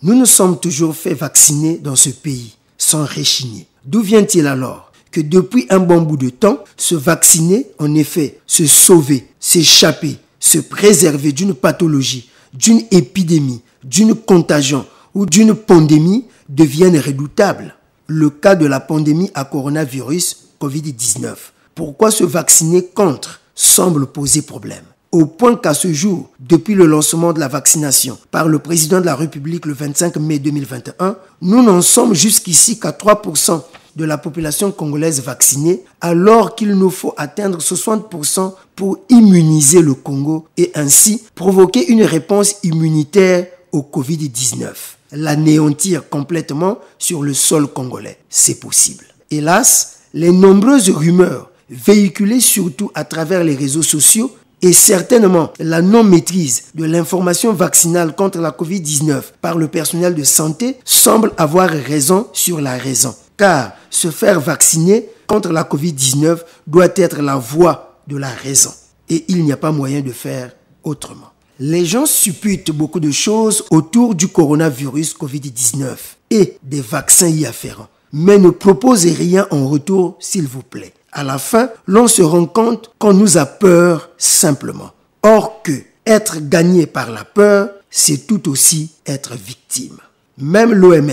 Nous nous sommes toujours fait vacciner dans ce pays, sans rechigner. D'où vient-il alors que depuis un bon bout de temps, se vacciner, en effet, se sauver, s'échapper, se préserver d'une pathologie, d'une épidémie, d'une contagion ou d'une pandémie deviennent redoutables? Le cas de la pandémie à coronavirus Covid-19. Pourquoi se vacciner contre semble poser problème? Au point qu'à ce jour, depuis le lancement de la vaccination par le président de la République le 25 mai 2021, nous n'en sommes jusqu'ici qu'à 3% de la population congolaise vaccinée, alors qu'il nous faut atteindre 60% pour immuniser le Congo et ainsi provoquer une réponse immunitaire au Covid-19. L'anéantir complètement sur le sol congolais. C'est possible. Hélas, les nombreuses rumeurs véhiculées surtout à travers les réseaux sociaux et certainement la non-maîtrise de l'information vaccinale contre la Covid-19 par le personnel de santé semblent avoir raison sur la raison. Car se faire vacciner contre la Covid-19 doit être la voie de la raison. Et il n'y a pas moyen de faire autrement. Les gens supputent beaucoup de choses autour du coronavirus Covid-19 et des vaccins y afférents, mais ne proposez rien en retour, s'il vous plaît. À la fin, l'on se rend compte qu'on nous a peur simplement. Or que être gagné par la peur, c'est tout aussi être victime. Même l'OMS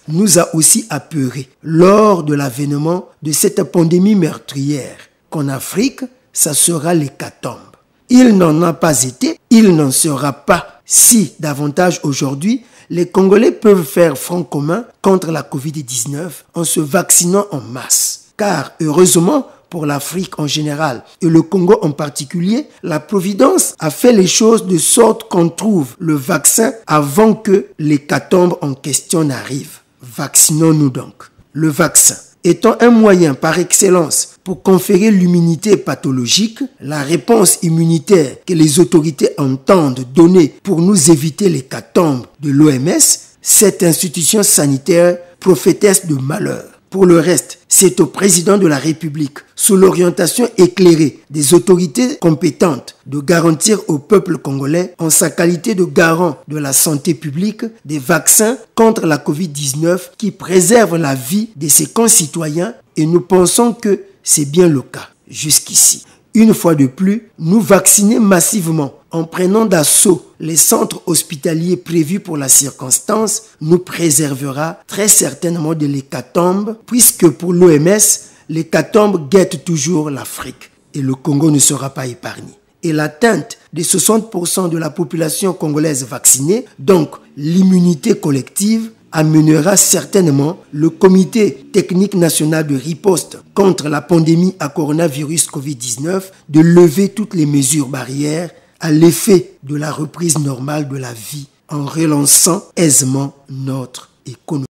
nous a aussi apeurés lors de l'avènement de cette pandémie meurtrière qu'en Afrique, ça sera l'hécatombe. Il n'en a pas été, il n'en sera pas. Si, davantage aujourd'hui, les Congolais peuvent faire front commun contre la Covid-19 en se vaccinant en masse. Car, heureusement, pour l'Afrique en général et le Congo en particulier, la Providence a fait les choses de sorte qu'on trouve le vaccin avant que l'hécatombe en question n'arrive. Vaccinons-nous donc. Le vaccin étant un moyen par excellence pour conférer l'immunité pathologique, la réponse immunitaire que les autorités entendent donner pour nous éviter l'hécatombe de l'OMS, cette institution sanitaire prophétesse de malheur. Pour le reste, c'est au président de la République, sous l'orientation éclairée des autorités compétentes, de garantir au peuple congolais, en sa qualité de garant de la santé publique, des vaccins contre la Covid-19 qui préservent la vie de ses concitoyens et nous pensons que c'est bien le cas jusqu'ici. Une fois de plus, nous vacciner massivement en prenant d'assaut les centres hospitaliers prévus pour la circonstance nous préservera très certainement de l'hécatombe puisque pour l'OMS, l'hécatombe guette toujours l'Afrique et le Congo ne sera pas épargné. Et l'atteinte des 60% de la population congolaise vaccinée, donc l'immunité collective, amènera certainement le Comité technique national de riposte contre la pandémie à coronavirus Covid-19 de lever toutes les mesures barrières à l'effet de la reprise normale de la vie en relançant aisément notre économie.